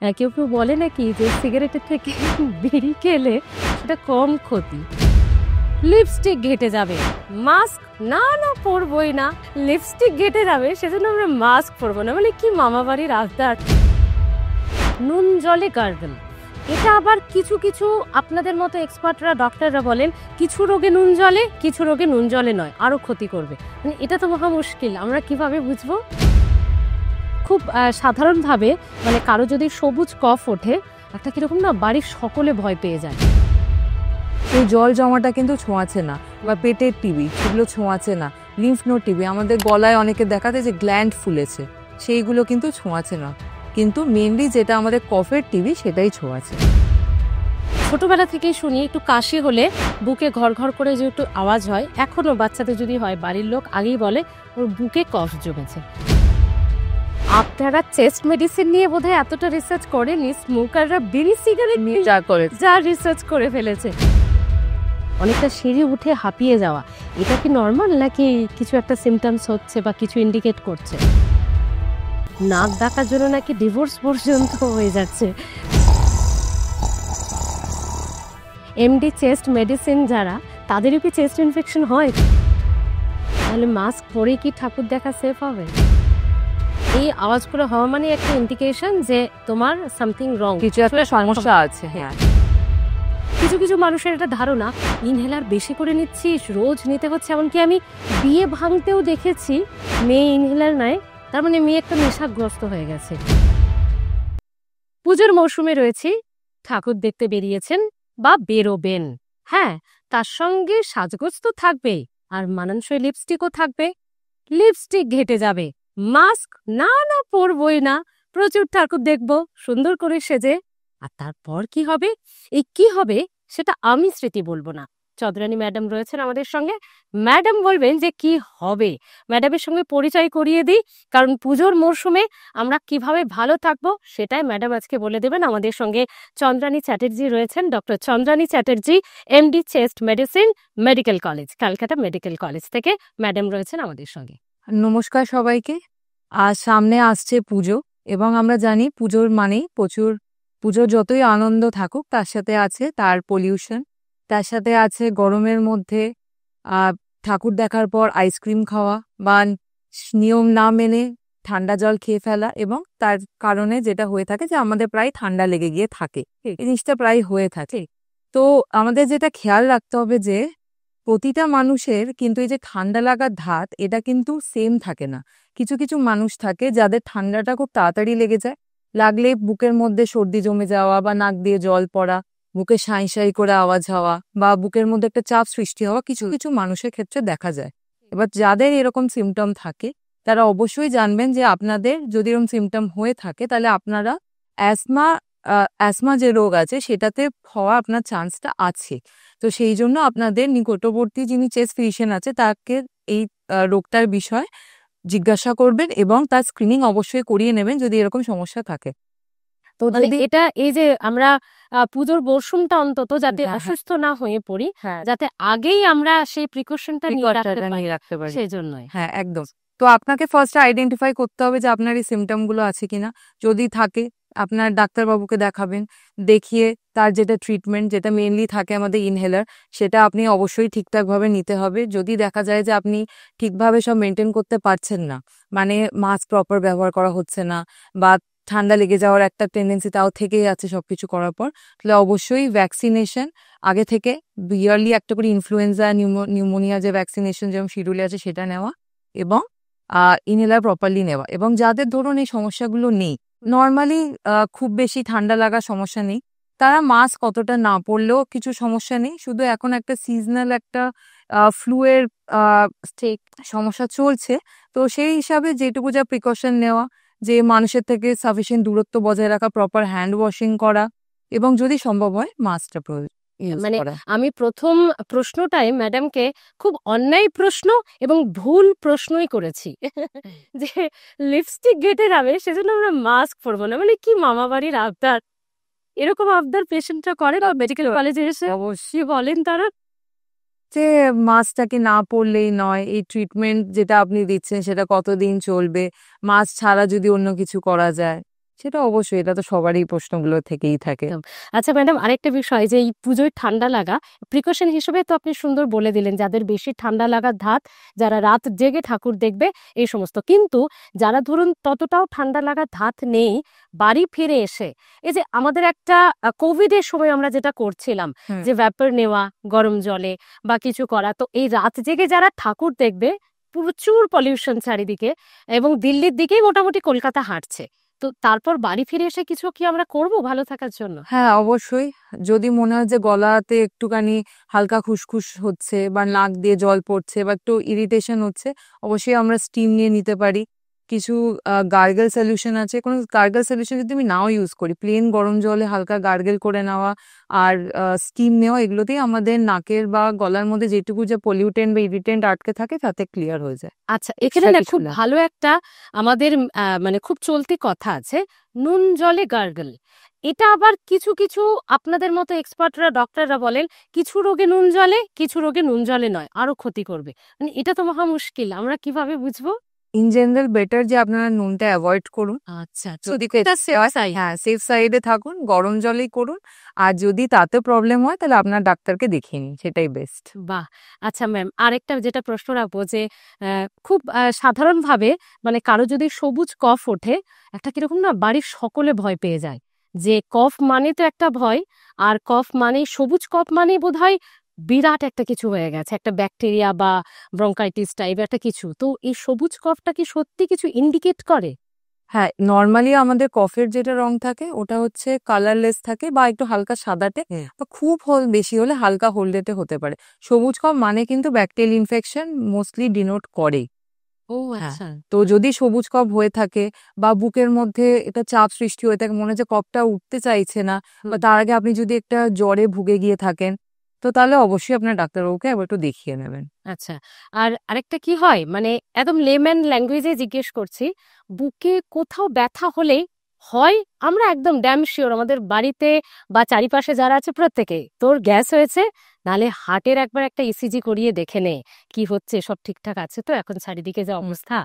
কেউ কেউ বলে নাকি যে সিগারেটের থেকে বিড়ি খেলে সেটা কম ক্ষতি। লিপস্টিক ঘেটে যাবে, মাস্ক না না পরবই না, লিপস্টিক ঘেটে যাবে সেজন্য আমরা মাস্ক পরবো না, মানে কি মামা বাড়ির আবদার। নুন জলে গার্গল, এটা আবার কিছু কিছু আপনাদের মতো এক্সপার্টরা ডক্টররা বলেন কিছু রোগে নুন জলে, কিছু রোগে নুন জলে নয়, আরো ক্ষতি করবে। মানে এটা তো মহা মুশকিল, আমরা কিভাবে বুঝবো? খুব সাধারণভাবে মানে কারো যদি সবুজ কফ ওঠে, একটা কিরকম না বাড়ির সকলে ভয় পেয়ে যায়। এই জল জমাটা কিন্তু ছোঁয়াচে না, বা পেটের টিবি সেগুলো ছোঁয়াচে না, লিম্ফ নোড টিবি, আমাদের গলায় অনেকে দেখাতে যে গ্ল্যান্ড ফুলেছে, সেইগুলো কিন্তু ছোঁয়াচে না, কিন্তু মেনলি যেটা আমাদের কফের টিবি সেটাই ছোঁয়াচে। ছোটবেলা থেকেই শুনি একটু কাশি হলে বুকে ঘর ঘর করে যে একটু আওয়াজ হয়, এখনো বাচ্চাদের যদি হয় বাড়ির লোক আগেই বলে ওর বুকে কফ জমেছে। আপনারা চেস্ট মেডিসিন নিয়ে বোধহয় এতটা রিসার্চ করেনি, স্মোকাররা বিড়ি সিগারেট নিয়ে যা রিসার্চ করে ফেলেছে। অনেকটা সিঁড়ি উঠে হাঁপিয়ে যাওয়া, এটা কি নর্মাল নাকি কিছু একটা সিমটমস হচ্ছে বা কিছু ইন্ডিকেট করছে? নাক ডাকার জন্য নাকি ডিভোর্স পর্যন্ত হয়ে যাচ্ছে। এমডি চেস্ট মেডিসিন যারা, তাদেরও কি চেস্ট ইনফেকশন হয়? তাহলে মাস্ক পরে কি ঠাকুর দেখা সেফ হবে? এই আওয়াজগুলো হওয়া মানে একটা ইন্ডিকেশন যে তোমার সামথিং রং, কিছু একটা সমস্যা আছে। হ্যাঁ, কিছু কিছু মানুষের এটা ধারণা ইনহেলার বেশি করে নিচ্ছিস, রোজ নিতে হচ্ছে। এমনকি আমি বিয়ে ভাঙতেও দেখেছি মেয়ে ইনহেলার নেয়, তার মানে মেয়ে একটা নেশাগ্রস্ত হয়ে গেছে। পুজোর মৌসুমে রয়েছি, ঠাকুর দেখতে বেরিয়েছেন বা বেরোবেন, হ্যাঁ, তার সঙ্গে সাজগোজ তো থাকবেই, আর মানানসই লিপস্টিকও থাকবে। লিপস্টিক ঘেটে যাবে, মাস্ক না না পরবই না, প্রচুর ঠাকুর দেখবো সুন্দর করে সেজে। আর তারপর কি হবে, এই কি হবে সেটা আমি স্মৃতি বলবো না, চন্দ্রানী ম্যাডাম রয়েছেন আমাদের সঙ্গে, ম্যাডাম বলবেন যে কি হবে। ম্যাডামের সঙ্গে পরিচয় করিয়ে দিই, কারণ পুজোর মরশুমে আমরা কিভাবে ভালো থাকবো সেটাই ম্যাডাম আজকে বলে দেবেন। আমাদের সঙ্গে চন্দ্রানী চ্যাটার্জি রয়েছেন, doctor Chandrani Chatterjee, MD chest medicine, medical college, Calcutta medical college থেকে ম্যাডাম রয়েছেন আমাদের সঙ্গে। নমস্কার সবাইকে। আজ সামনে আসছে পুজো, এবং আমরা জানি পুজোর মানেই প্রচুর, পুজোর যতই আনন্দ থাকুক তার সাথে আছে তার পলিউশন, তার সাথে আছে গরমের মধ্যে ঠাকুর দেখার পর আইসক্রিম খাওয়া বা নিয়ম না মেনে ঠান্ডা জল খেয়ে ফেলা, এবং তার কারণে যেটা হয়ে থাকে যে আমাদের প্রায় ঠান্ডা লেগে গিয়ে থাকে, এই জিনিসটা প্রায় হয়ে থাকে। তো আমাদের যেটা খেয়াল রাখতে হবে যে প্রতিটা মানুষের কিন্তু এই যে ঠান্ডা লাগার ধাত, এটা কিন্তু সেম থাকে না। কিছু কিছু মানুষ থাকে যাদের ঠান্ডাটা খুব তাড়াতাড়ি লেগে যায়, লাগলে বুকের মধ্যে সর্দি জমে যাওয়া বা নাক দিয়ে জল পড়া, বুকে সাঁই সাঁই করে আওয়াজ হওয়া বা বুকের মধ্যে একটা চাপ সৃষ্টি হওয়া কিছু কিছু মানুষের ক্ষেত্রে দেখা যায়। এবার যাদের এরকম সিমটম থাকে তারা অবশ্যই জানবেন যে আপনাদের যদি এরকম সিমটম হয়ে থাকে তাহলে আপনারা অ্যাসমা যে রোগ আছে সেটাতে হওয়া আপনার চান্সটা আছে। তো সেই জন্য আপনাদের নিকটবর্তী যিনি চেস্ট ফিজিশিয়ান আছে তাকে এই রোগটার বিষয় জিজ্ঞাসা করবেন এবং তার স্ক্রিনিং অবশ্যই করিয়ে নেবেন যদি এরকম সমস্যা থাকে। তো এটা এই যে আমরা পুজোর মরশুমটা অন্তত যাতে অসুস্থ না হয়ে পড়ি, যাতে আগেই আমরা সেই প্রিকশনটা নিয়ে রাখতে পারি, সেই জন্যই। হ্যাঁ, একদম। তো আপনাকে ফার্স্ট আইডেন্টিফাই করতে হবে যে আপনার এই সিমটম গুলো আছে কিনা। যদি থাকে আপনার ডাক্তারবাবুকে দেখাবেন, দেখিয়ে তার যেটা ট্রিটমেন্ট, যেটা মেনলি থাকে আমাদের ইনহেলার, সেটা আপনি অবশ্যই ঠিকঠাকভাবে নিতে হবে। যদি দেখা যায় যে আপনি ঠিকভাবে সব মেনটেন করতে পারছেন না, মানে মাস্ক প্রপার ব্যবহার করা হচ্ছে না বা ঠান্ডা লেগে যাওয়ার একটা টেন্ডেন্সি তাও থেকেই আছে সবকিছু করার পর, তাহলে অবশ্যই ভ্যাকসিনেশন আগে থেকে ইয়ারলি একটা করে ইনফ্লুয়েঞ্জা, নিউমোনিয়া যে ভ্যাকসিনেশন যেমন শিডিউলে আছে সেটা নেওয়া, এবং ইনহেলার প্রপারলি নেওয়া। এবং যাদের ধরুন এই সমস্যাগুলো নেই, নর্মালি খুব বেশি ঠান্ডা লাগার সমস্যা নেই, তারা মাস্ক অতটা না পরলেও কিছু সমস্যা নেই। শুধু এখন একটা সিজনাল একটা ফ্লুয়ের সমস্যা চলছে, তো সেই হিসাবে যেটুকু যা প্রিকশন নেওয়া, যে মানুষের থেকে সাফিসিয়েন্ট দূরত্ব বজায় রাখা, প্রপার হ্যান্ড ওয়াশিং করা, এবং যদি সম্ভব হয় মাস্কটা প্রয়োজন। মানে আমি প্রথম প্রশ্নটাই ম্যাডামকে খুব অন্যায় প্রশ্ন এবং ভুল প্রশ্নই করেছি যে লিপস্টিক ঘেটে যাবে সেজন্য আমরা মাস্ক পরবো না, মানে কি মামা বাড়ির আবদার। এরকম আবদার পেশেন্টরা করে না মেডিকেল কলেজে এসে, অবশ্যই বলেন তারা যে মাস্কটাকে না পরলেই নয়, এই ট্রিটমেন্ট যেটা আপনি দিচ্ছেন সেটা কতদিন চলবে, মাস্ক ছাড়া যদি অন্য কিছু করা যায়, সেটা অবশ্যই, এটা তো সবারই প্রশ্নগুলো থেকেই থাকে। একদম। আচ্ছা ম্যাডাম, আরেকটা বিষয় যে এই পুজোয় ঠান্ডা লাগা প্রিকশন হিসেবে তো আপনি সুন্দর বলে দিলেন, যাদের বেশি ঠান্ডা লাগার ধাত, যারা রাত জেগে ঠাকুর দেখবে, এই সমস্ত। কিন্তু যারা ধরুন ততটাও ঠান্ডা লাগার ধাত নেই, বাড়ি ফিরে এসে এই যে আমাদের একটা কোভিডের সময় আমরা যেটা করছিলাম, হুম। যে ভ্যাপার নেওয়া গরম জলে বা কিছু করা, তো এই রাত জেগে যারা ঠাকুর দেখবে, প্রচুর পলিউশন চারিদিকে, এবং দিল্লির দিকেই মোটামুটি কলকাতা হাঁটছে, তো তারপর বাড়ি ফিরে এসে কিছু কি আমরা করব ভালো থাকার জন্য? হ্যাঁ, অবশ্যই। যদি মনে হয় যে গলাতে একটুখানি হালকা খুসখুস হচ্ছে বা নাক দিয়ে জল পড়ছে বা একটু ইরিটেশন হচ্ছে, অবশ্যই আমরা স্টিম নিয়ে নিতে পারি। কিছু গার্গল সলিউশন আছে। কোনো গার্গল সলিউশন যদি আমি নাও ইউজ করি, প্লেন গরম জলে হালকা গার্গল করে নেওয়া আর স্টিম নেওয়া, এগুলোতেই আমাদের নাকের বা গলার মধ্যে যেটুকু যে পলিউটেন্ট বা ইরিটেন্ট আটকে থাকে তাতে ক্লিয়ার হয়ে যায়। আচ্ছা, এখানে এক্সট্রা না কিছু খুব না। ভালো একটা আমাদের মানে খুব চলতি কথা আছে, নুন জলে গার্গল। এটা আবার কিছু কিছু আপনাদের মতো এক্সপার্টরা, ডক্টররা বলেন কিছু রোগে নুন জলে, কিছু রোগে নুন জলে নয়, আরো ক্ষতি করবে। মানে এটা তো মহা মুশকিল, আমরা কিভাবে বুঝবো? ইন জেনারেল বেটার যে আপনারা নুনটা অ্যাভয়েড করুন। আচ্ছা, যদি এটা safe side। হ্যাঁ, সেফ সাইডে থাকুন, গরম জলেই করুন। আর যদি তাতে প্রবলেম হয় তাহলে আপনার ডাক্তারকে দেখিয়ে নিন, সেটাই বেস্ট। বাহ! আচ্ছা ম্যাম, আরেকটা যেটা প্রশ্ন রাখবো যে খুব সাধারণভাবে মানে কারো যদি সবুজ কফ ওঠে, একটা কিরকম না বাড়ির সকলে ভয় পেয়ে যায়। যে কফ মানে তো একটা ভয়, আর কফ মানেই সবুজ কফ মানেই বোধহয় বিরাট একটা কিছু হয়ে গেছে, একটা ব্যাকটেরিয়া বা ব্রঙ্কাইটিস টাইপ একটা কিছু। তো এই সবুজ কফটা কি সত্যি কিছু ইন্ডিকেট করে? হ্যাঁ, নরমালি আমাদের কফের যেটা রং থাকে ওটা হচ্ছে কালারলেস থাকে বা একটু হালকা সাদাটে বা খুব বেশি হলে হালকা হলদেটে হতে পারে। সবুজ কফ মানে কিন্তু ব্যাকটেরিয়াল ইনফেকশন মোস্টলি ডিনোট করে। ও হ্যাঁ, আচ্ছা। তো যদি সবুজ কফ হয়ে থাকে বা বুকের মধ্যে এটা চাপ সৃষ্টি হয়ে থাকে, মনে হচ্ছে কফটা উঠতে চাইছে না, বা হুম। তার আগে আপনি যদি একটা জ্বরে ভুগে গিয়ে থাকেন, তো তাহলে অবশ্যই আপনার ডাক্তারবাবুকে একবার একটু দেখিয়ে নেবেন। আচ্ছা, আর আরেকটা কি হয় মানে একদম লেম্যান ল্যাঙ্গুয়েজে জিজ্ঞেস করছি, বুকে কোথাও ব্যথা হলেই হয় আমরা একদম ড্যাম শিওর আমাদের বাড়িতে বা চারিপাশে যারা আছে প্রত্যেকে তোর গ্যাস হয়েছে, নালে হার্টের একবার একটা ইসিজি করিয়ে দেখে নে কি হচ্ছে, সব ঠিকঠাক আছে তো এখন চারিদিকে যা হুম। অবস্থা।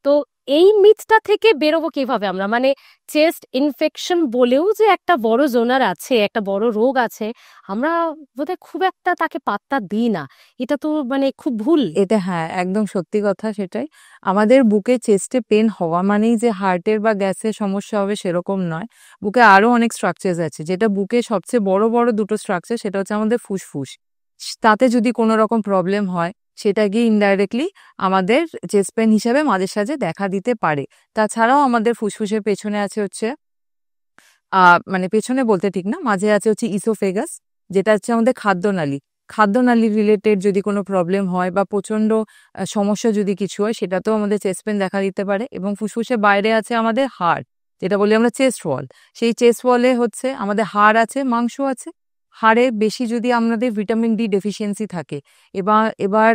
তো এই মিথটা থেকে বেরোবো কিভাবে আমরা, মানে চেস্ট ইনফেকশন বলেও যে একটা বড় জোনার আছে, একটা বড় রোগ আছে, আমরা বোধহয় খুব একটা তাকে পাত্তা দিই না। এটা তো মানে খুব ভুল। এটা হ্যাঁ, একদম সত্যি কথা সেটাই। আমাদের বুকে চেস্টে পেন হওয়া মানেই যে হার্টের বা গ্যাসের সমস্যা হবে সেরকম নয়। বুকে আরো অনেক স্ট্রাকচারস আছে। যেটা বুকে সবচেয়ে বড়, বড় দুটো স্ট্রাকচার সেটা হচ্ছে আমাদের ফুসফুস। তাতে যদি কোনো রকম প্রবলেম হয় সেটা গিয়ে ইনডাইরেক্টলি আমাদের চেস্ট পেন হিসেবে মাঝে সাঝে দেখা দিতে পারে। তাছাড়াও আমাদের ফুসফুসের পেছনে আছে হচ্ছে মানে পেছনে বলতে ঠিক না, মাঝে আছে হচ্ছে ইসোফেগাস, যেটা হচ্ছে আমাদের খাদ্যনালী। খাদ্যনালী রিলেটেড যদি কোনো প্রবলেম হয় বা প্রচন্ড সমস্যা যদি কিছু হয়, সেটাতেও আমাদের চেস্ট পেন দেখা দিতে পারে। এবং ফুসফুসের বাইরে আছে আমাদের হাড়, যেটা বলি আমরা চেস্ট ওয়াল। সেই চেস্ট ওয়ালে হচ্ছে আমাদের হাড় আছে, মাংস আছে। হাড়ে বেশি যদি আমাদের ভিটামিন ডি ডেফিসিয়েন্সি থাকে, এবার এবার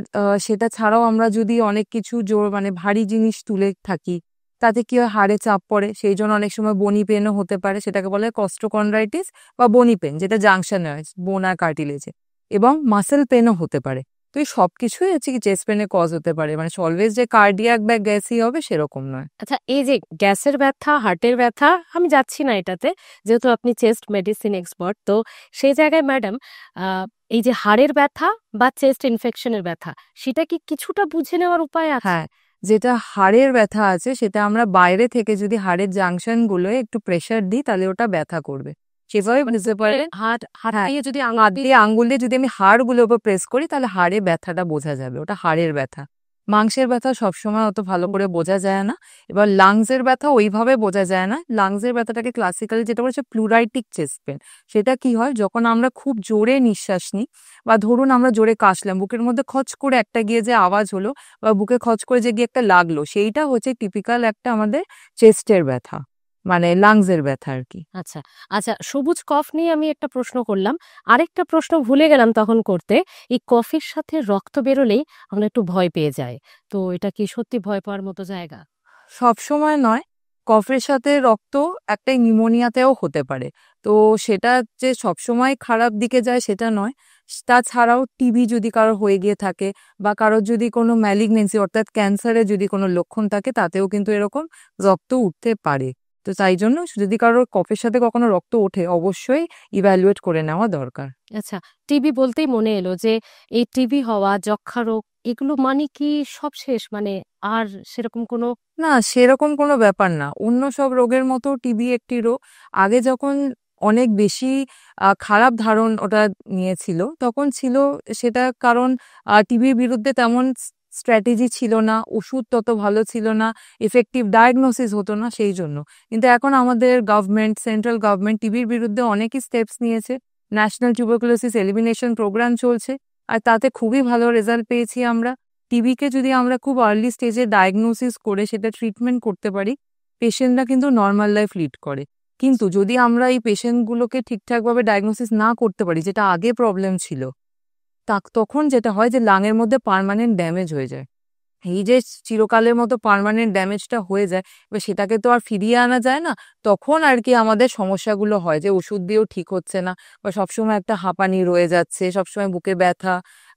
সেটা ছাড়াও আমরা যদি অনেক কিছু জোর মানে ভারী জিনিস তুলে থাকি, তাতে কি হয় হাড়ে চাপ পড়ে, সেই জন্য অনেক সময় বনি পেনও হতে পারে, সেটাকে বলে কস্টোকন্ড্রাইটিস বা বনি পেন, যেটা জাংশনে হয় বোন আর কার্টিলেজে। এবং মাসেল পেনও হতে পারে। তো এই সবকিছুই হচ্ছে কি চেস্ট পেনের কজ হতে পারে, মানে অলওয়েজ যে কার্ডিয়াক বা গ্যাসই হবে সেরকম নয়। আচ্ছা, এই যে গ্যাসের ব্যথা, হার্টের ব্যথা, আমি যাচ্ছি না এটাতে, যেহেতু আপনি চেস্ট মেডিসিন এক্সপার্ট, তো সেই জায়গায় ম্যাডাম এই যে হাড়ের ব্যথা বা চেস্ট ইনফেকশনের ব্যথা, সেটা কি কিছুটা বুঝে নেওয়ার উপায় আছে? হ্যাঁ, যেটা হাড়ের ব্যথা আছে সেটা আমরা বাইরে থেকে যদি হাড়ের জাংশন গুলোয় একটু প্রেসার দিই তাহলে ওটা ব্যথা করবে, সেভাবে বুঝতে পারেন। হাত হাত হ্যাঁ, দিয়ে যদি হাত দিয়ে আঙ্গুল দিয়ে যদি আমি হাড়গুলোর উপর প্রেস করি তাহলে হাড়ে ব্যথাটা বোঝা যাবে, ওটা হাড়ের ব্যথা। মাংসের ব্যথা সবসময় অত ভালো করে বোঝা যায় না। এবার লাংসের ব্যথা ওইভাবে বোঝা যায় না। লাংসের ব্যথাটাকে ক্লাসিক্যালি যেটা বলেছে প্লুরাইটিক চেস্ট পেন। সেটা কি হয় যখন আমরা খুব জোরে নিঃশ্বাস নিই বা ধরুন আমরা জোরে কাশলাম, বুকের মধ্যে খচ করে একটা গিয়ে যে আওয়াজ হলো বা বুকে খচ করে যে গিয়ে একটা লাগলো, সেইটা হচ্ছে টিপিক্যাল একটা আমাদের চেস্টের ব্যথা, মানে লাংসের ব্যথা আর কি। আচ্ছা, আচ্ছা, সবুজ কফ নিয়ে আমি একটা প্রশ্ন করলাম, আরেকটা প্রশ্ন ভুলে গেলাম তখন করতে। এই কফের সাথে রক্ত বেরোলেই আমরা একটু ভয় পেয়ে যাই, তো এটা কি সত্যি ভয় পাওয়ার মতো জায়গা? সবসময় নয়, কফের সাথে রক্ত একটা নিউমোনিয়াতেও হতে পারে। তো সেটা যে সবসময় খারাপ দিকে যায় সেটা নয়। তাছাড়াও টিবি যদি কারো হয়ে গিয়ে থাকে বা কারোর যদি কোনো ম্যালিগনেন্সি অর্থাৎ ক্যান্সারের যদি কোনো লক্ষণ থাকে তাতেও কিন্তু এরকম রক্ত উঠতে পারে। তো তাই জন্য যদি কারোর কফের সাথে কখনো রক্ত ওঠে অবশ্যই ইভ্যালুয়েট করে নেওয়া দরকার। আচ্ছা, টিবি বলতেই মনে এলো যে এই টিবি হওয়া, যক্ষ্মা রোগ এগুলো মানে কি সব শেষ? মানে আর সেরকম কোনো না, সেরকম কোনো ব্যাপার না। অন্য সব রোগের মতো টিবি একটি রোগ। আগে যখন অনেক বেশি খারাপ ধারণ ওটা নিয়েছিল, তখন ছিল সেটা কারণ টিবির বিরুদ্ধে তেমন স্ট্র্যাটেজি ছিল না, ওষুধ তত ভালো ছিল না, এফেক্টিভ ডায়াগনোসিস হতো না সেই জন্য। কিন্তু এখন আমাদের গভর্নমেন্ট, সেন্ট্রাল গভর্নমেন্ট টিবির বিরুদ্ধে অনেকই স্টেপস নিয়েছে। ন্যাশনাল টিউবারকুলোসিস এলিমিনেশন প্রোগ্রাম চলছে, আর তাতে খুবই ভালো রেজাল্ট পেয়েছি আমরা। টিবিকে যদি আমরা খুব আর্লি স্টেজে ডায়াগনোসিস করে সেটা ট্রিটমেন্ট করতে পারি, পেশেন্টরা কিন্তু নর্মাল লাইফ লিড করে। কিন্তু যদি আমরা এই পেশেন্টগুলোকে ঠিকঠাকভাবে ডায়াগনোসিস না করতে পারি, যেটা আগে প্রবলেম ছিল, তখন যেটা হয় যে লাংয়ের মধ্যে পার্মানেন্ট ড্যামেজ হয়ে যায়। এই যে চিরকালের মতো পার্মানেন্ট ড্যামেজটা হয়ে যায়, এবার সেটাকে তো আর ফিরিয়ে আনা যায় না। তখন আর কি আমাদের সমস্যাগুলো হয় যে ওষুধ দিয়েও ঠিক হচ্ছে না, বা সবসময় একটা হাঁপানি রয়ে যাচ্ছে, সবসময় বুকে ব্যথা,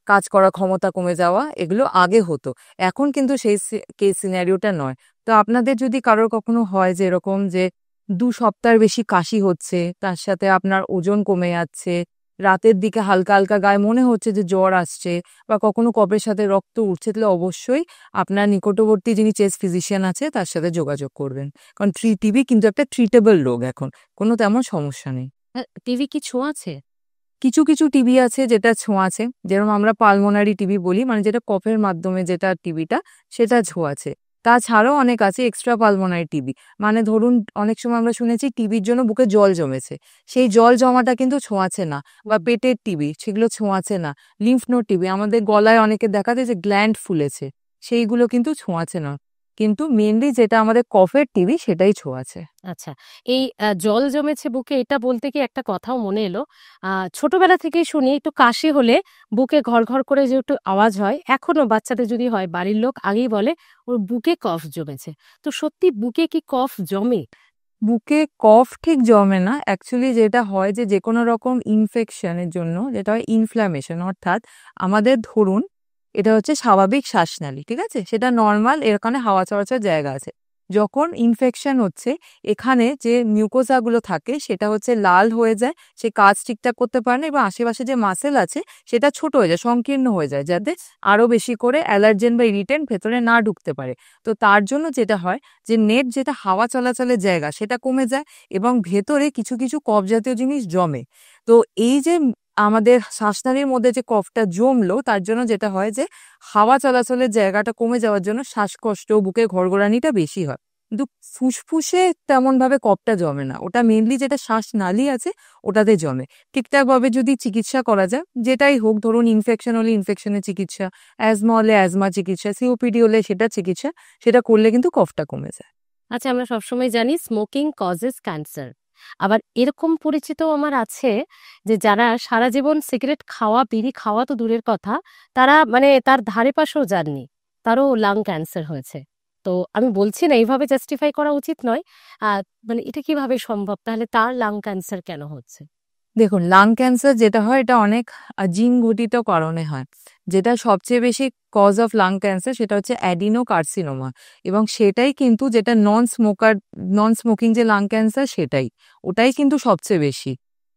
কাজ করার ক্ষমতা কমে যাওয়া, এগুলো আগে হতো। এখন কিন্তু সেই কেস সিনারিওটা নয়। তো আপনাদের যদি কারোর কখনো হয় যে এরকম যে 2 সপ্তাহের বেশি কাশি হচ্ছে, তার সাথে আপনার ওজন কমে যাচ্ছে, রাতের দিকে হালকা হালকা গায়ে মনে হচ্ছে যে জ্বর আসছে, বা কখনো কফের সাথে রক্ত উঠছে, তাহলে অবশ্যই আপনার নিকটবর্তী যিনি চেস্ট ফিজিশিয়ান আছে তার সাথে যোগাযোগ করবেন। কারণ টিবি কিন্তু একটা ট্রিটেবল রোগ, এখন কোনো তেমন সমস্যা নেই। টিবি কি ছোঁয়াচে? কিছু কিছু টিবি আছে যেটা ছোঁয়াচে, যেরকম আমরা পালমোনারি টিবি বলি, মানে যেটা কফের মাধ্যমে যেটা টিবিটা, সেটা ছোঁয়াচে। তাছাড়াও অনেক আছে এক্সট্রা পালমোনারি টিবি, মানে ধরুন অনেক সময় আমরা শুনেছি টিবির জন্য বুকে জল জমেছে, সেই জল জমাটা কিন্তু ছোঁয়াচে না। বা পেটের টিবি, সেগুলো ছোঁয়াচে না। লিম্ফ নোড টিবি, আমাদের গলায় অনেকে দেখা যায় যে গ্ল্যান্ড ফুলেছে, সেইগুলো কিন্তু ছোঁয়াচে না। কিন্তু মেনলি যেটা আমাদের কফের টিবি সেটাই ছোঁয়াচে। আচ্ছা, এই জল জমেছে বুকে এটা বলতে কি একটা কথাও মনে এলো। ছোটবেলা থেকেই শুনি একটু কাশি হলে বুকে ঘর ঘর করে যে একটু আওয়াজ হয়, এখনো বাচ্চাদের যদি হয় বাড়ির লোক আগেই বলে ওর বুকে কফ জমেছে। তো সত্যি বুকে কি কফ জমে? বুকে কফ ঠিক জমে না, অ্যাকচুয়ালি যেটা হয় যে যে কোনো রকম ইনফেকশনের জন্য যেটা হয় ইনফ্ল্যামেশন, অর্থাৎ আমাদের ধরুন এটা হচ্ছে স্বাভাবিক শ্বাসনালী, ঠিক আছে, সেটা নর্মাল, এর কারণে হাওয়া চলাচলের জায়গা আছে। যখন ইনফেকশন হচ্ছে, এখানে যে মিউকোসাগুলো থাকে সেটা হচ্ছে লাল হয়ে যায়, সে কাজ ঠিকঠাক করতে পারে না, এবং আশেপাশে যে মাসেল আছে সেটা ছোট হয়ে যায়, সংকীর্ণ হয়ে যায়, যাতে আরো বেশি করে অ্যালার্জেন বা ইরিটেন্ট ভেতরে না ঢুকতে পারে। তো তার জন্য যেটা হয় যে নেট যেটা হাওয়া চলাচলের জায়গা সেটা কমে যায়, এবং ভেতরে কিছু কিছু কফ জাতীয় জিনিস জমে। তো এই যে আমাদের শ্বাসনালীর মধ্যে যে কফটা জমলো, তার জন্য যেটা হয় যে হাওয়া চলাচলের জায়গাটা কমে যাওয়ার জন্য শ্বাসকষ্ট, বুকে ঘরঘরানিটা বেশি হয়। কিন্তু ফুসফুসে তেমন ভাবে কফটা জমে না, ওটা মেনলি যেটা শ্বাসনালী আছে ওটাতে জমে। ঠিকঠাক ভাবে যদি চিকিৎসা করা যায়, যেটাই হোক, ধরুন ইনফেকশন হলে ইনফেকশনের চিকিৎসা, অ্যাজমা হলে অ্যাজমা চিকিৎসা, সিওপিডি হলে সেটা চিকিৎসা, সেটা করলে কিন্তু কফটা কমে যায়। আচ্ছা, আমরা সবসময় জানি স্মোকিং কজেস ক্যান্সার। আবার এরকম পরিচিতও আমার আছে যে যারা সারা জীবন সিগারেট খাওয়া, বিড়ি খাওয়া তো দূরের কথা, তারা মানে তার ধারে পাশেও যাননি, তারও লাং ক্যান্সার হয়েছে। তো আমি বলছি না এইভাবে জাস্টিফাই করা উচিত নয়। মানে এটা কিভাবে সম্ভব? তাহলে তার লাং ক্যান্সার কেন হচ্ছে? দেখুন, লাং ক্যান্সার যেটা হয় এটা অনেক জিন ঘটিত কারণে হয়। যেটা সবচেয়ে বেশি কজ অফ লাং ক্যান্সার সেটা হচ্ছে অ্যাডিনোকার্সিনোমা, এবং সেটাই কিন্তু যেটা নন স্মোকিং যে লাং ক্যান্সার সেটাই, ওটাই কিন্তু সবচেয়ে বেশি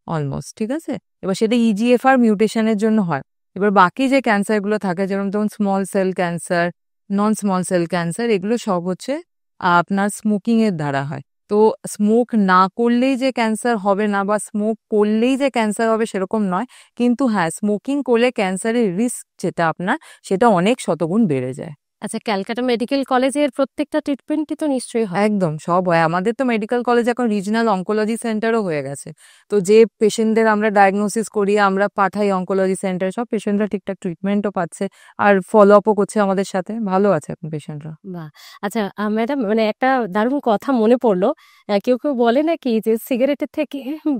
অলমোস্ট, ঠিক আছে। এবার সেটা ইজিএফআর মিউটেশনের জন্য হয়। এবার বাকি যে ক্যান্সারগুলো থাকে, যেমন small cell cancer, non small cell cancer, এগুলো সব হচ্ছে আপনার স্মোকিং এর দ্বারা হয়। তো স্মোক না করলেই যে ক্যান্সার হবে না, বা স্মোক করলেই যে ক্যান্সার হবে সেরকম নয়। কিন্তু হ্যাঁ, স্মোকিং করলে ক্যান্সারের রিস্ক যেটা আপনার, সেটা অনেক শতগুণ বেড়ে যায়। আচ্ছা, ক্যালকাটা মেডিকেল কলেজের প্রত্যেকটা ট্রিটমেন্টই তো নিশ্চয়ই হয়। একদম সব হয়। আমাদের তো মেডিকেল কলেজ এখন রিজনাল অঙ্কোলজি সেন্টারও হয়ে গেছে। তো যে পেশেন্টদের আমরা ডায়াগনোসিস করিয়ে আমরা পাঠাই অঙ্কোলজি সেন্টার, সব পেশেন্টরা ঠিকঠাক ট্রিটমেন্টও পাচ্ছে, আর ফলো আপও করছে আমাদের সাথে, ভালো আছে এখন পেশেন্টরা। বাহ! আচ্ছা, ম্যাডাম মানে একটা দারুণ কথা মনে পড়লো। কেউ কেউ বলে নাকি যে সিগারেটের থেকে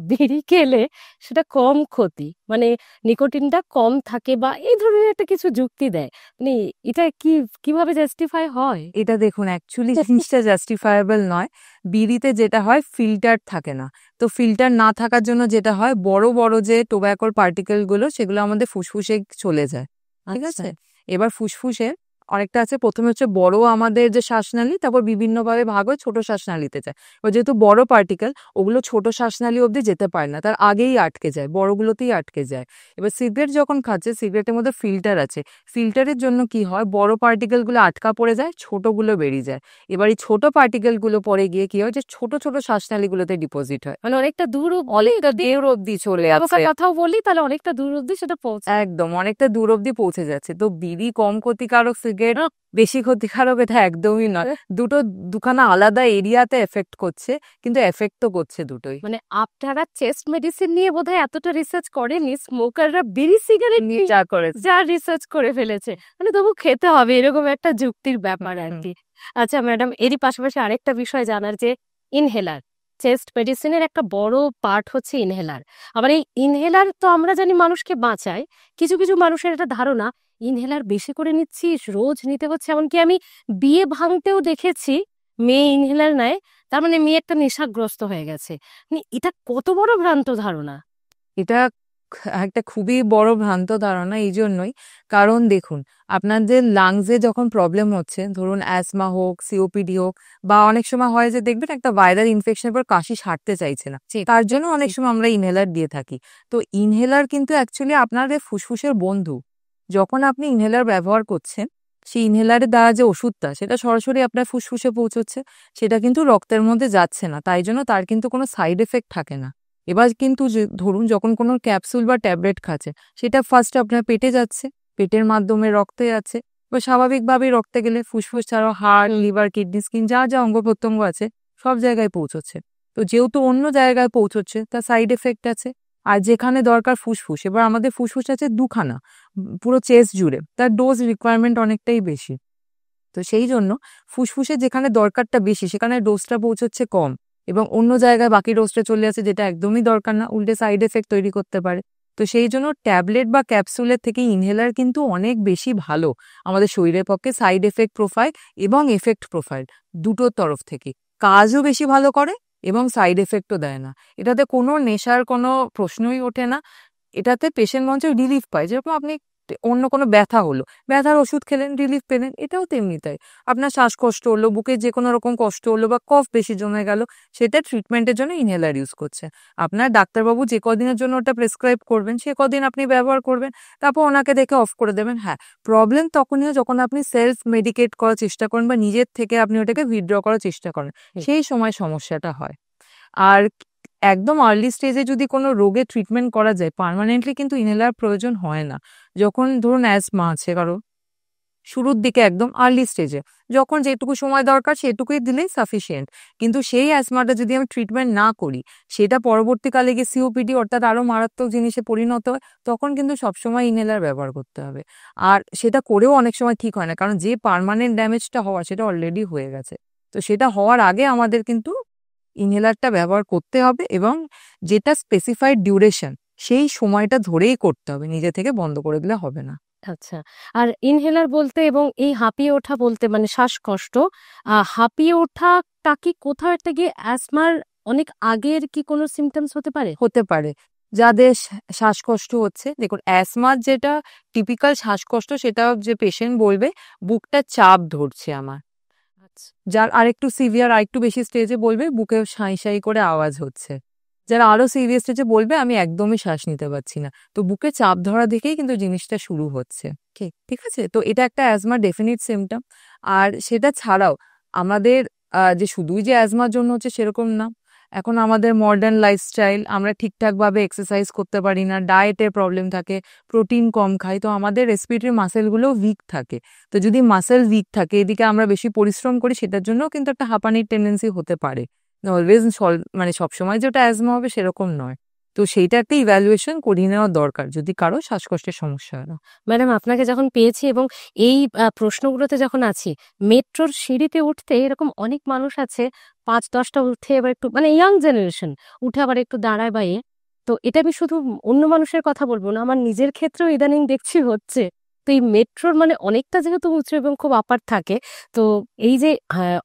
বিড়ি খেলে সেটা কম ক্ষতি। মানে নিকোটিনটা কম থাকে বা এই ধরনের একটা কিছু যুক্তি দেয়। মানে এটা কিভাবে জাস্টিফাই হয়? এটা দেখুন, অ্যাকচুয়ালি জিনিসটা জাস্টিফায়েবল নয়। বিড়িতে যেটা হয় ফিল্টার থাকে না। তো ফিল্টার না থাকার জন্য যেটা হয়, বড় বড় যে টোব্যাকোর পার্টিকেল গুলো সেগুলো আমাদের ফুসফুসে চলে যায়, ঠিক আচ্ছা। আছে। এবার ফুসফুসে অনেকটা আছে। প্রথমে হচ্ছে বড় আমাদের যে শ্বাসনালী, তারপর বিভিন্নভাবে ভাগ হয়ে ছোট শ্বাসনালীতে যায়। এবার যেহেতু বড় পার্টিকেল, ওগুলো ছোট শ্বাসনালী অবধি যেতে পারে না, তার আগেই আটকে যায়, বড়গুলোতেই আটকে যায়। এবার সিগারেট যখন খাচ্ছে, সিগারেটের মধ্যে ফিল্টার আছে, ফিল্টারের জন্য কি হয়, বড় পার্টিকেলগুলো আটকা পড়ে যায়, ছোটগুলো বেরিয়ে যায়। এবার এই ছোট পার্টিকেলগুলো পরে গিয়ে কি হয়, যে ছোট ছোট শ্বাসনালীগুলোতে ডিপোজিট হয়, মানে অনেকটা দূর অনেকটা দূর অবধি চলে আসছে। কথাও বলি তাহলে অনেকটা দূর অব্দি সেটা পৌঁছে। একদম অনেকটা দূর অব্দি পৌঁছে যাচ্ছে। তো বিড়ি কম ক্ষতিকারক, সিগারেট বেশি ক্ষতিকারক, এটা একদমই নয়। দুখানা আলাদা এরিয়াতে এফেক্ট করছে, কিন্তু এফেক্ট তো করছে দুটোই। মানে আপনারা চেস্ট মেডিসিন নিয়ে বোধহয় এতটা রিসার্চ করেনি, স্মোকাররা বিড়ি সিগারেট নিয়ে যা করে যা রিসার্চ করে ফেলেছে, মানে তবু খেতে হবে এরকম একটা যুক্তির ব্যাপার আর কি। আচ্ছা ম্যাডাম, এরই পাশাপাশি আরেকটা বিষয় জানার, যে ইনহেলার, চেস্ট মেডিসিনের একটা বড় পার্ট হচ্ছে ইনহেলার। আবার এই ইনহেলার তো আমরা জানি মানুষকে বাঁচায়, কিছু কিছু মানুষের একটা ধারণা ইনহেলার বেশি করে নিচ্ছিস, রোজ নিতে হচ্ছে। এমনকি আমি বিয়ে ভাঙতেও দেখেছি মেয়ে ইনহেলার নেয়, তার মানে মেয়ে একটা নেশাগ্রস্ত হয়ে গেছে। মানে এটা কত বড় ভ্রান্ত ধারণা! এটা একটা খুবই বড় ভ্রান্ত ধারণা, এই জন্যই কারণ দেখুন, আপনাদের লাংসে যখন প্রবলেম হচ্ছে, ধরুন অ্যাসমা হোক, সিওপিডি হোক, বা অনেক সময় হয় যে দেখবেন একটা ভাইরাল ইনফেকশনের পর কাশি সারতে চাইছে না, তার জন্য অনেক সময় আমরা ইনহেলার দিয়ে থাকি। তো ইনহেলার কিন্তু অ্যাকচুয়ালি আপনাদের ফুসফুসের বন্ধু। যখন আপনি ইনহেলার ব্যবহার করছেন, সেই ইনহেলারের দ্বারা যে ওষুধটা, সেটা সরাসরি আপনার ফুসফুসে পৌঁছচ্ছে, সেটা কিন্তু রক্তের মধ্যে যাচ্ছে না, তাই জন্য তার কিন্তু কোনো সাইড এফেক্ট থাকে না। এবার কিন্তু ধরুন যখন কোনো ক্যাপসুল বা ট্যাবলেট খাচ্ছে, সেটা ফার্স্ট আপনার পেটে যাচ্ছে, পেটের মাধ্যমে রক্তে যাচ্ছে, এবার স্বাভাবিকভাবেই রক্তে গেলে ফুসফুস ছাড়াও হার্ট, লিভার, কিডনি, স্কিন, যা যা অঙ্গ প্রত্যঙ্গ আছে সব জায়গায় পৌঁছচ্ছে। তো যেহেতু অন্য জায়গায় পৌঁছচ্ছে, তার সাইড এফেক্ট আছে। আর যেখানে দরকার ফুসফুস, এবার আমাদের ফুসফুস আছে দুখানা, পুরো চেস্ট জুড়ে, তার ডোজ রিকোয়ারমেন্ট অনেকটাই বেশি। তো সেই জন্য ফুসফুসে যেখানে দরকারটা বেশি, সেখানে ডোজটা পৌঁছচ্ছে কম, এবং অন্য জায়গায় বাকি ডোজটা চলে আসে, যেটা একদমই দরকার না, উল্টে সাইড এফেক্ট তৈরি করতে পারে। তো সেই জন্য ট্যাবলেট বা ক্যাপসুলের থেকে ইনহেলার কিন্তু অনেক বেশি ভালো আমাদের শরীরের পক্ষে, সাইড এফেক্ট প্রোফাইল এবং এফেক্ট প্রোফাইল দুটোর তরফ থেকে। কাজও বেশি ভালো করে এবং সাইড এফেক্টও দেয় না। এটাতে কোনো নেশার কোনো প্রশ্নই ওঠে না। এটাতে পেশেন্ট মঞ্চে রিলিফ পায়, যেরকম আপনি অন্য কোনো ব্যথা হলো, ব্যথার ওষুধ খেলেন, রিলিফ পেলেন, এটাও তেমনি তাই। আপনার শ্বাসকষ্ট হলো, বুকে যে কোনো রকম কষ্ট হলো, বা কফ বেশি জমে গেল, সেটা ট্রিটমেন্টের জন্য ইনহেলার ইউজ করছে। আপনার ডাক্তারবাবু যে কদিনের জন্য ওটা প্রেসক্রাইব করবেন, সে কদিন আপনি ব্যবহার করবেন, তারপর ওনাকে দেখে অফ করে দেবেন। হ্যাঁ, প্রবলেম তখনই হয় যখন আপনি সেলফ মেডিকেট করার চেষ্টা করেন, বা নিজের থেকে আপনি ওটাকে উইথড্র করার চেষ্টা করেন, সেই সময় সমস্যাটা হয়। আর একদম আর্লি স্টেজে যদি কোনো রোগের ট্রিটমেন্ট করা যায়, পার্মানেন্টলি কিন্তু ইনহেলার প্রয়োজন হয় না। যখন ধরুন অ্যাজমা আছে কারো, শুরুর দিকে একদম আর্লি স্টেজে যখন যেটুকু সময় দরকার সেটুকুই দিলেই সাফিসিয়েন্ট। কিন্তু সেই অ্যাজমাটা যদি আমি ট্রিটমেন্ট না করি, সেটা পরবর্তীকালে গিয়ে সিওপিডি অর্থাৎ আরো মারাত্মক জিনিসে পরিণত হয়, তখন কিন্তু সবসময় ইনহেলার ব্যবহার করতে হবে। আর সেটা করেও অনেক সময় ঠিক হয় না, কারণ যে পার্মানেন্ট ড্যামেজটা হওয়া, সেটা অলরেডি হয়ে গেছে। তো সেটা হওয়ার আগে আমাদের কিন্তু ইনহেলারটা ব্যবহার করতে হবে, এবং যেটা স্পেসিফাইড ডিউরেশন, সেই সময়টা ধরেই করতে হবে, নিজে থেকে বন্ধ করে দিলে হবে না। আচ্ছা, আর ইনহেলার বলতে এবং এই হাঁপিয়ে ওঠা বলতে মানে শ্বাসকষ্ট, হাঁপিয়ে ওঠাটা কি কোথাও একটা গিয়ে অ্যাজমার অনেক আগের কি কোনো সিমটমস হতে পারে? হতে পারে। যাদের শ্বাসকষ্ট হচ্ছে, দেখুন অ্যাজমার যেটা টিপিক্যাল শ্বাসকষ্ট, সেটা যে পেশেন্ট বলবে বুকটা চাপ ধরছে আমার। আচ্ছা, যার আরেকটু সিভিয়ার, আরেকটু বেশি স্টেজে বলবে বুকে সাঁই সাঁই করে আওয়াজ হচ্ছে। যারা আরো সিরিয়াস স্টেজে বলবে আমি একদমই শ্বাস নিতে পারছি না। তো বুকে চাপ ধরা দেখেই কিন্তু জিনিসটা শুরু হচ্ছে। ঠিক আছে? তো এটা একটা অ্যাজমার ডেফিনিট সিমটম। আর সেটা ছাড়াও আমাদের যে শুধুই যে অ্যাজমার জন্য হচ্ছে সেরকম না। এখন আমাদের মডার্ন লাইফস্টাইল, আমরা ঠিকঠাকভাবে এক্সারসাইজ করতে পারি না, ডায়েটের প্রবলেম থাকে, প্রোটিন কম খাই, তো আমাদের রেসপিরেটরি মাসেলগুলো উইক থাকে। তো যদি মাসেল উইক থাকে, এদিকে আমরা বেশি পরিশ্রম করি, সেটার জন্য কিন্তু একটা হাঁপানির টেন্ডেন্সি হতে পারে। অলওয়েজ মানে সবসময় যে ওটা অ্যাজমা হবে সেরকম নয়। তো সেইটা একটা ইভ্যালুয়েশন করিয়ে নেওয়া দরকার যদি কারো শ্বাসকষ্টের সমস্যা হয়। ম্যাডাম আপনাকে যখন পেয়েছি এবং এই প্রশ্নগুলোতে যখন আছি, মেট্রোর সিঁড়িতে উঠতে এরকম অনেক মানুষ আছে ৫-১০টা উঠে এবার একটু মানে ইয়াং জেনারেশন উঠে আবার একটু দাঁড়ায় বা তো এটা আমি শুধু অন্য মানুষের কথা বলবো না, আমার নিজের ক্ষেত্রেও ইদানিং দেখছি হচ্ছে। তো এই মেট্রোর মানে অনেকটা যেহেতু উঁচু এবং খুব আপার থাকে, তো এই যে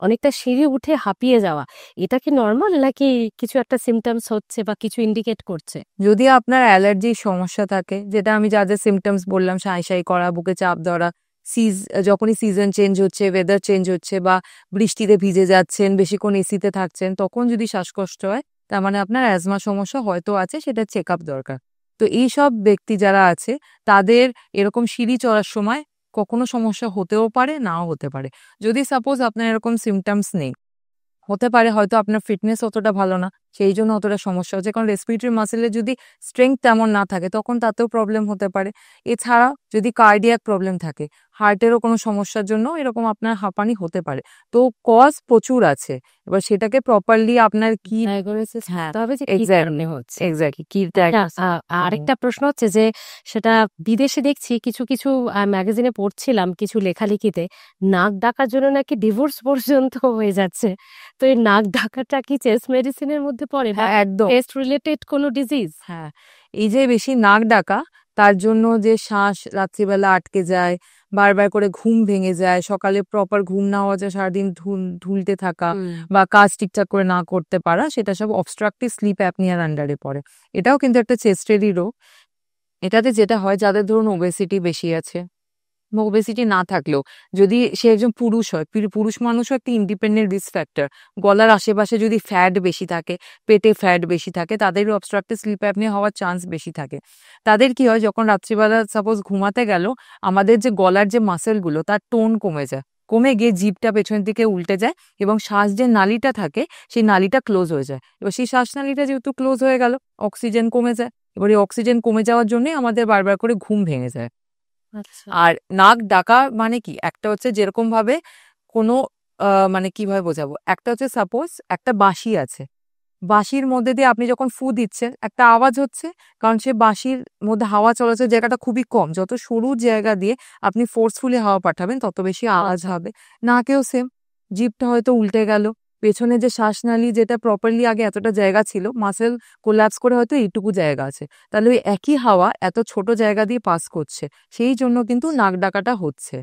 অনেকটা সিঁড়ি উঠে হাঁপিয়ে যাওয়া, এটা কি নর্মাল নাকি কিছু একটা সিমটমস হচ্ছে বা কিছু ইন্ডিকেট করছে? যদি আপনার অ্যালার্জির সমস্যা থাকে, যেটা আমি যা যা সিমটমস বললাম, সাঁই সাঁই করা, বুকে চাপ ধরা, যখনই সিজন চেঞ্জ হচ্ছে, ওয়েদার চেঞ্জ হচ্ছে বা বৃষ্টিতে ভিজে যাচ্ছেন, বেশিক্ষণ এসিতে থাকছেন, তখন যদি শ্বাসকষ্ট হয় তার মানে আপনার অ্যাজমা সমস্যা হয়তো আছে, সেটা চেক আপ দরকার। তো এইসব ব্যক্তি যারা আছে তাদের এরকম সিঁড়ি চড়ার সময় কখনো সমস্যা হতেও পারে, নাও হতে পারে। যদি সাপোজ আপনার এরকম সিমটমস নেই, হতে পারে হয়তো আপনার ফিটনেস অতটা ভালো না, সেই জন্য অতটা সমস্যা হচ্ছে। কারণ রেসপিরেটরি মাসেলের যদি স্ট্রেংথ তেমন না থাকে তখন তাতেও প্রবলেম হতে পারে। এছাড়া যদি কার্ডিয়াক প্রবলেম থাকে, হার্টেরও কোনো সমস্যার জন্য এরকম আপনার হাঁপানি হতে পারে। তো কজ প্রচুর আছে, এবার সেটাকে প্রপারলি আপনার কি ডায়াগনোসিস হ্যাঁ করতে হবে যে কি এক্স্যাক্ট কারণে হচ্ছে। এক্স্যাক্টলি কি আরেকটা প্রশ্ন হচ্ছে যে সেটা বিদেশে দেখছি কিছু কিছু ম্যাগাজিনে পড়ছিলাম কিছু লেখালেখিতে নাক ডাকার জন্য নাকি ডিভোর্স পর্যন্ত হয়ে যাচ্ছে। তো এই নাক ডাকাটা কি চেস্ট মেডিসিনের মধ্যে পড়ে বা হ্যাঁ একদম চেস্ট রিলেটেড কোনো ডিজিজ? হ্যাঁ, এই যে বেশি নাক ডাকা, তার জন্য যে শ্বাস রাত্রিবেলা আটকে যায়, বারবার করে ঘুম ভেঙে যায়, সকালে প্রপার ঘুম না হওয়া যায়, সারাদিন ঢুলতে থাকা বা কাজ ঠিকঠাক করে না করতে পারা, সেটা সব অবস্ট্রাকটিভ স্লিপ অ্যাপনিয়ার আন্ডারে পড়ে। এটাও কিন্তু একটা চেস্টেরই রোগ। এটাতে যেটা হয়, যাদের ধরুন ওবেসিটি বেশি আছে, ওবেসিটি না থাকলেও যদি সে একজন পুরুষ হয়, পুরুষ মানুষও একটা ইন্ডিপেন্ডেন্ট রিস্ক ফ্যাক্টর। গলার আশেপাশে যদি ফ্যাট বেশি থাকে, পেটে ফ্যাট বেশি থাকে, তাদের অবস্ট্রাকটিভ স্লিপ অ্যাপনিয়া হওয়ার চান্স বেশি থাকে। তাদের কি হয়, যখন রাত্রিবেলা সাপোজ ঘুমাতে গেল, আমাদের যে গলার যে মাসেলগুলো তার টোন কমে যায়, কমে গিয়ে জিভটা পেছন দিকে উল্টে যায় এবং শ্বাস যে নালীটা থাকে সেই নালীটা ক্লোজ হয়ে যায়। এবার সেই শ্বাসনালীটা যেহেতু ক্লোজ হয়ে গেল, অক্সিজেন কমে যায়। এবার এই অক্সিজেন কমে যাওয়ার জন্যই আমাদের বারবার করে ঘুম ভেঙে যায়। আচ্ছা। আর নাক ডাকা মানে কি, একটা হচ্ছে যেরকম ভাবে কোনো মানে কিভাবে বোঝাবো, একটা হচ্ছে সাপোজ একটা বাঁশি আছে, বাঁশির মধ্যে দিয়ে আপনি যখন ফু দিচ্ছেন একটা আওয়াজ হচ্ছে, কারণ সে বাঁশির মধ্যে হাওয়া চলাচলের জায়গাটা খুবই কম। যত সরু জায়গা দিয়ে আপনি ফোর্সফুলি হাওয়া পাঠাবেন তত বেশি আওয়াজ হবে। নাকেও সেম, জিভটা হয়তো উল্টে গেল, পেছনে যে শ্বাসনালী যেটা প্রপারলি আগে এতটা জায়গা ছিল, মাসেল কোল্যাপস করে হয়তো এইটুকু জায়গা আছে, তাহলে ওই একই হাওয়া এত ছোট জায়গা দিয়ে পাস করছে, সেই জন্য কিন্তু নাক ডাকাটা হচ্ছে,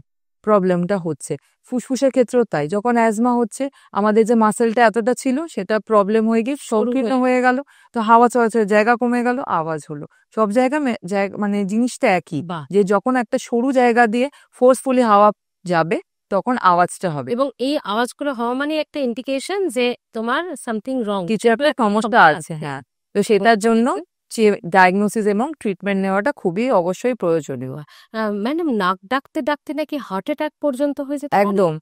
প্রবলেমটা হচ্ছে। ফুসফুসের ক্ষেত্রেও তাই, যখন অ্যাজমা হচ্ছে আমাদের যে মাসেলটা এতটা ছিল সেটা প্রবলেম হয়ে গিয়ে সংকীর্ণ হয়ে গেল, তো হাওয়া চলাচলের জায়গা কমে গেল, আওয়াজ হলো। সব মানে জিনিসটা একই, বাহ। যে যখন একটা সরু জায়গা দিয়ে ফোর্সফুলি হাওয়া যাবে তখন আওয়াজটা হবে, এবং এই আওয়াজগুলো হওয়া মানে একটা ইন্ডিকেশন যে তোমার সামথিং রং, কিছু একটা সমস্যা আছে। হ্যাঁ, তো সেটার জন্য ডায়াগনোসিস এবং ট্রিটমেন্ট নেওয়াটা খুবই অবশ্যই প্রয়োজনীয়। ম্যাডাম নাক ডাকতে ডাকতে নাকি হার্ট অ্যাটাক পর্যন্ত হয়ে যেতে পারে? একদম,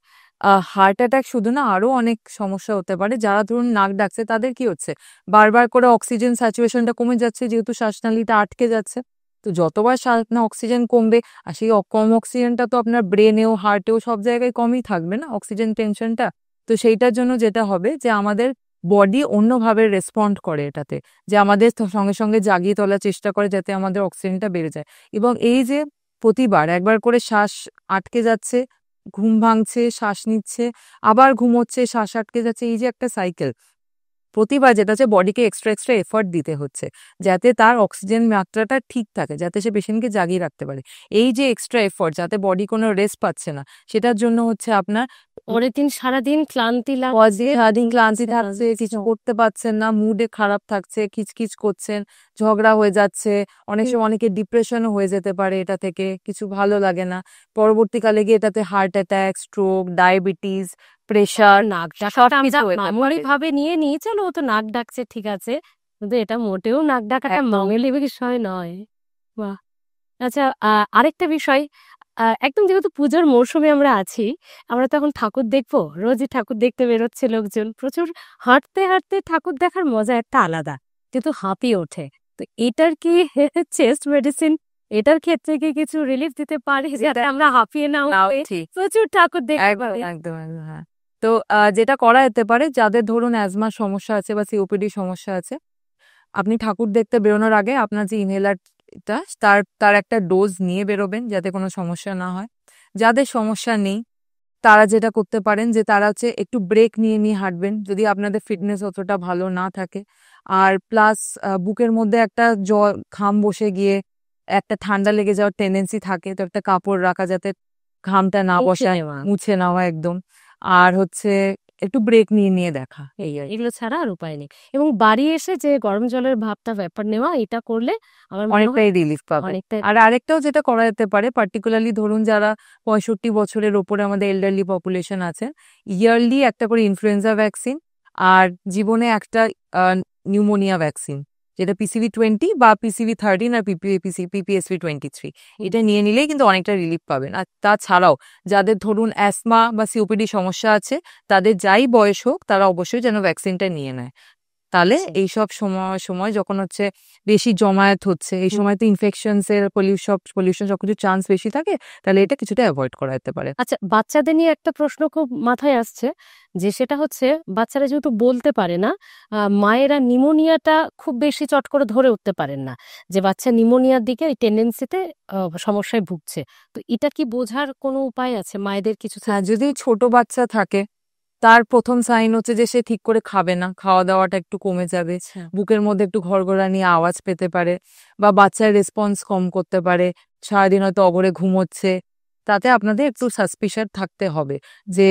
হার্ট অ্যাটাক শুধু না, আরো অনেক সমস্যা হতে পারে। যারা ধরুন নাক ডাকছে তাদের কি হচ্ছে, বারবার করে অক্সিজেন স্যাচুরেশনটা কমে যাচ্ছে, যেহেতু শ্বাসনালীটা আটকে যাচ্ছে। তো যতবার না অক্সিজেন কমবে, আর সেই কম অক্সিজেনটা তো আপনার ব্রেনেও হার্টেও সব জায়গায় কমই থাকবে না অক্সিজেন টেনশনটা। তো সেইটার জন্য যেটা হবে যে আমাদের বডি অন্যভাবে রেসপন্ড করে এটাতে, যে আমাদের সঙ্গে সঙ্গে জাগিয়ে তোলার চেষ্টা করে যাতে আমাদের অক্সিজেনটা বেড়ে যায়। এবং এই যে প্রতিবার একবার করে শ্বাস আটকে যাচ্ছে, ঘুম ভাঙছে, শ্বাস নিচ্ছে, আবার ঘুমোচ্ছে, শ্বাস আটকে যাচ্ছে, এই যে একটা সাইকেল, প্রতিবার যেটা হচ্ছে বডিকে এক্সট্রা এক্সট্রা এফর্ট দিতে হচ্ছে যাতে তার অক্সিজেন মাত্রাটা ঠিক থাকে, যাতে সে পেশেন্টকে জাগিয়ে রাখতে পারে। এই যে এক্সট্রা এফর্ট, যাতে বডি কোনো রেস্ট পাচ্ছে না, সেটার জন্য হচ্ছে আপনার পরের দিন সারাদিন ক্লান্তি সারাদিন ক্লান্তি থাকছে, কিছু করতে পারছেন না, মুডে খারাপ থাকছে, খিচখিচ করছেন, ঝগড়া হয়ে যাচ্ছে, অনেক সময় অনেকে ডিপ্রেশনও হয়ে যেতে পারে, এটা থেকে কিছু ভালো লাগে না। পরবর্তীকালে গিয়ে এটাতে heart attack, stroke, diabetes, pressure, নাক সব ডাকাটা আমরা কিছু হতে মামুলি পারে। ভাবে নিয়ে নিই, চলো ও তো নাক ডাকছে ঠিক আছে, কিন্তু এটা মোটেও নাক ডাকাটা একদম। মামুলি বিষয় নয়। বাহ। আচ্ছা, আরেকটা বিষয়, একদম যেহেতু পুজোর মরশুমে আমরা আছি, আমরা তো এখন ঠাকুর দেখবো, রোজই ঠাকুর দেখতে বেরোচ্ছে লোকজন, প্রচুর হাঁটতে হাঁটতে ঠাকুর দেখার মজা একটা আলাদা, কিন্তু হাঁপিয়ে ওঠে। তো এটার কি চেস্ট মেডিসিন, এটার ক্ষেত্রে কি কিছু রিলিফ দিতে পারে যাতে আমরা হাঁপিয়ে না হয়ে ঠিক, প্রচুর ঠাকুর দেখতে একদম পারি? একদম একদম, হ্যাঁ। তো যেটা করা যেতে পারে, যাদের ধরুন অ্যাজমার সমস্যা আছে বা সিওপিডি সমস্যা আছে, আপনি ঠাকুর দেখতে বেরোনোর আগে আপনার যে ইনহেলারটা তার একটা ডোজ নিয়ে বেরোবেন যাতে কোনো সমস্যা না হয়। যাদের সমস্যা নেই তারা যেটা করতে পারেন যে তারা হচ্ছে একটু ব্রেক নিয়ে নিয়ে হাঁটবেন, যদি আপনাদের ফিটনেস অতটা ভালো না থাকে। আর প্লাস বুকের মধ্যে একটা ঘাম বসে গিয়ে একটা ঠান্ডা লেগে যাওয়ার টেন্ডেন্সি থাকে, তো একটা কাপড় রাখা যাতে ঘামটা না মুছে বসায়, নেওয়া। মুছে নেওয়া একদম। আর হচ্ছে একটু ব্রেক নিয়ে নিয়ে দেখা এই আর কি। এগুলো ছাড়া আর উপায় নেই। এবং বাড়ি এসে যে গরম জলের ভাপটা ব্যাপার নেওয়া এটা করলে আমার মনে হয় অনেকটাই রিলিফ পাবে। অনেকটা আর আরেকটাও যেটা করা যেতে পারে, পার্টিকুলারলি ধরুন যারা 65 বছরের ওপরে আমাদের এল্ডারলি পপুলেশন আছে, ইয়ারলি একটা করে ইনফ্লুয়েঞ্জা ভ্যাকসিন আর জীবনে একটা নিউমোনিয়া ভ্যাকসিন, যেটা PCV20 বা PCV13 আর PPSV23, এটা নিয়ে নিলেই কিন্তু অনেকটা রিলিফ পাবেন। আর তাছাড়াও যাদের ধরুন অ্যাসমা বা সিওপিডি সমস্যা আছে, তাদের যাই বয়স হোক তারা অবশ্যই যেন ভ্যাকসিনটা নিয়ে নেয়। তাহলে আচ্ছা। এইসব সময় যখন হচ্ছে বেশি জমায়েত হচ্ছে, এই সময় তো ইনফেকশনস এর পলিউশন সবকিছু চান্স বেশি থাকে, তাহলে এটা কিছুটা অ্যাভয়েড করা যেতে পারে। আচ্ছা, বাচ্চাদের নিয়ে একটা প্রশ্ন খুব মাথায় আসছে, যে সেটা হচ্ছে বাচ্চারা যেহেতু বলতে পারে না, মায়েরা নিউমোনিয়াটা খুব বেশি চট করে ধরে উঠতে পারেন না, যে বাচ্চা নিউমোনিয়ার দিকে ওই টেন্ডেন্সিতে সমস্যায় ভুগছে। তো এটা কি বোঝার কোনো উপায় আছে মায়েদের কিছু হ্যাঁ, যদি ছোট বাচ্চা থাকে, তার প্রথম সাইন হচ্ছে যে সে ঠিক করে খাবে না, খাওয়া দাওয়াটা একটু কমে যাবে, বুকের মধ্যে একটু ঘরঘরানি আওয়াজ পেতে পারে, বা বাচ্চার রেসপন্স কম করতে পারে, সারাদিন হয়তো অগরে ঘুমোচ্ছে, তাতে আপনাদের একটু সাসপিশন থাকতে হবে যে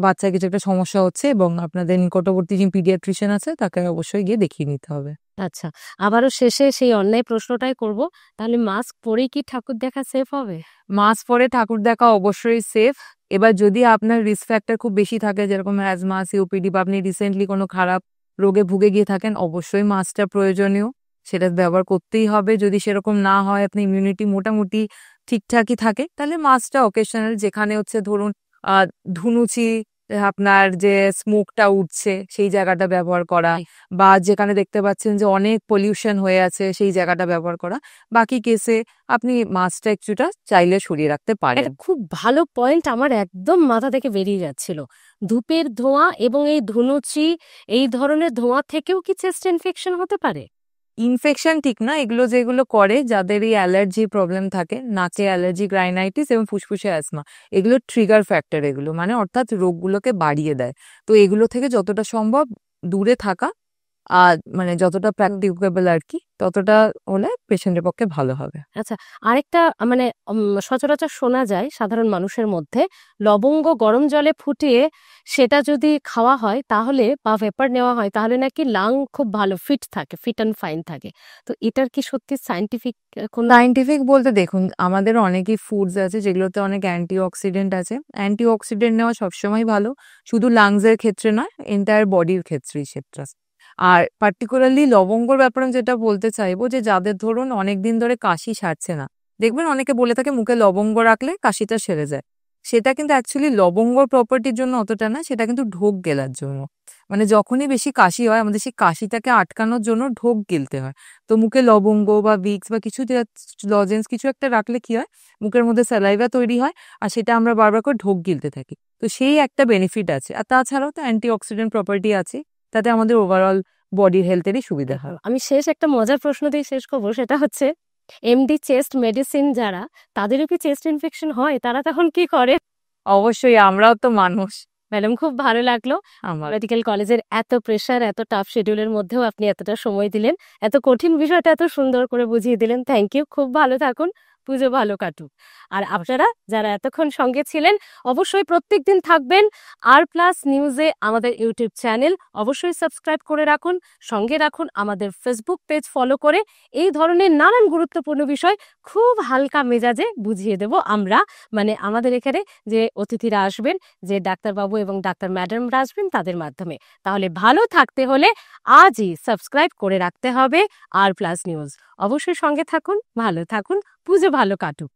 বাচ্চার কিছু একটা সমস্যা হচ্ছে, এবং আপনাদের নিকটবর্তী যে পিডিয়াট্রিশিয়ান আছে তাকে অবশ্যই গিয়ে দেখিয়ে নিতে হবে। আচ্ছা, আবারও শেষে সেই অন্যায় প্রশ্নটাই করব, তাহলে মাস্ক পরেই কি ঠাকুর দেখা সেফ হবে? মাস্ক পরে ঠাকুর দেখা অবশ্যই সেফ। এবার যদি আপনার রিস্ক ফ্যাক্টর খুব বেশি থাকে, যেরকম অ্যাজমা, সিওপিডি, বা আপনি রিসেন্টলি কোনো খারাপ রোগে ভুগে গিয়ে থাকেন, অবশ্যই মাস্কটা প্রয়োজনীয়, সেটা ব্যবহার করতেই হবে। যদি সেরকম না হয়, আপনি ইমিউনিটি মোটামুটি ঠিকঠাকই থাকে, তাহলে মাস্কটা অকেশনাল, যেখানে হচ্ছে ধরুন ধুনুচি, আপনার যে স্মোকটা উঠছে সেই জায়গাটা ব্যবহার করা, বা যেখানে দেখতে পাচ্ছেন যে অনেক পলিউশন হয়ে আছে সেই জায়গাটা ব্যবহার করা। বাকি কেসে আপনি মাস্কটা একটুটা চাইলে সরিয়ে রাখতে পারেন। একটা খুব ভালো পয়েন্ট আমার একদম মাথা থেকে বেরিয়ে যাচ্ছিল, ধূপের ধোঁয়া এবং এই ধুনুচি, এই ধরনের ধোঁয়া থেকেও কি চেস্ট ইনফেকশন হতে পারে? ইনফেকশন ঠিক না, এগুলো যেগুলো করে যাদের এই অ্যালার্জি প্রবলেম থাকে, নাকে অ্যালার্জি, রাইনাইটিস এবং ফুসফুসে অ্যাসমা, এগুলো ট্রিগার ফ্যাক্টর, এগুলো মানে অর্থাৎ রোগগুলোকে বাড়িয়ে দেয়। তো এগুলো থেকে যতটা সম্ভব দূরে থাকা, আর মানে যতটা প্র্যাকটিকেবল আর কি, ততটা হলে পেশেন্টের পক্ষে ভালো হবে। আচ্ছা, আরেকটা মানে সচরাচর শোনা যায় সাধারণ মানুষের মধ্যে, লবঙ্গ গরম জলে ফুটিয়ে সেটা যদি খাওয়া হয় তাহলে, বা ভেপার নেওয়া হয় তাহলে নাকি লাং খুব ভালো ফিট থাকে, ফিট অ্যান্ড ফাইন থাকে। তো এটার কি সত্যি সায়েন্টিফিক কোন? সায়েন্টিফিক বলতে দেখুন, আমাদের অনেকই ফুডস আছে যেগুলোতে অনেক অ্যান্টিঅক্সিডেন্ট আছে। অ্যান্টিঅক্সিডেন্ট নেওয়া সবসময় ভালো, শুধু লাংসের ক্ষেত্রে নয়, এন্টায়ার বডির ক্ষেত্রেই সেটা। আর পার্টিকুলারলি লবঙ্গর ব্যাপারে যেটা বলতে চাইবো, যে যাদের ধরুন অনেকদিন ধরে কাশি সারছে না, দেখবেন অনেকে বলে থাকে মুখে লবঙ্গ রাখলে কাশিটা সেরে যায়। সেটা কিন্তু অ্যাকচুয়ালি লবঙ্গর প্রপার্টির জন্য অতটা না, সেটা কিন্তু ঢোক গেলার জন্য। মানে যখনই বেশি কাশি হয়, আমাদের সেই কাশিটাকে আটকানোর জন্য ঢোক গিলতে হয়। তো মুখে লবঙ্গ বা ভিক্স বা কিছু লজেন্স কিছু একটা রাখলে কি হয়, মুখের মধ্যে স্যালাইভা তৈরি হয়, আর সেটা আমরা বারবার করে ঢোক গিলতে থাকি। তো সেই একটা বেনিফিট আছে। আর তাছাড়াও তো অ্যান্টিঅক্সিডেন্ট প্রপার্টি আছে, তাতে আমাদের ওভারঅল বডির হেলথেরই সুবিধা হয়। আমি শেষ একটা মজার প্রশ্ন দিয়ে শেষ করবো, সেটা হচ্ছে এমডি চেস্ট মেডিসিন যারা, তাদেরও কি চেস্ট ইনফেকশন হয়? তারা তখন কি করে? অবশ্যই, আমরাও তো মানুষ। ম্যাডাম, খুব ভালো লাগলো। আমার মেডিকেল কলেজের এত প্রেশার, এত টাফ শিডিউলের মধ্যেও আপনি এতটা সময় দিলেন, এত কঠিন বিষয়টা এত সুন্দর করে বুঝিয়ে দিলেন। Thank you. খুব ভালো থাকুন, পুজো ভালো কাটুক। আর আপনারা যারা এতক্ষণ সঙ্গে ছিলেন, অবশ্যই প্রত্যেকদিন থাকবেন আর+ নিউজে, আমাদের ইউটিউব চ্যানেল অবশ্যই সাবস্ক্রাইব করে রাখুন, সঙ্গে রাখুন আমাদের ফেসবুক পেজ ফলো করে। এই ধরনের নানান গুরুত্বপূর্ণ বিষয় খুব হালকা মেজাজে বুঝিয়ে দেব আমরা, মানে আমাদের এখানে যে অতিথিরা আসবেন, যে ডাক্তারবাবু এবং ডাক্তার ম্যাডামরা আসবেন তাদের মাধ্যমে। তাহলে ভালো থাকতে হলে আজই সাবস্ক্রাইব করে রাখতে হবে আর+ নিউজ। অবশ্যই সঙ্গে থাকুন, ভালো থাকুন, পুজো ভালো কাটুক।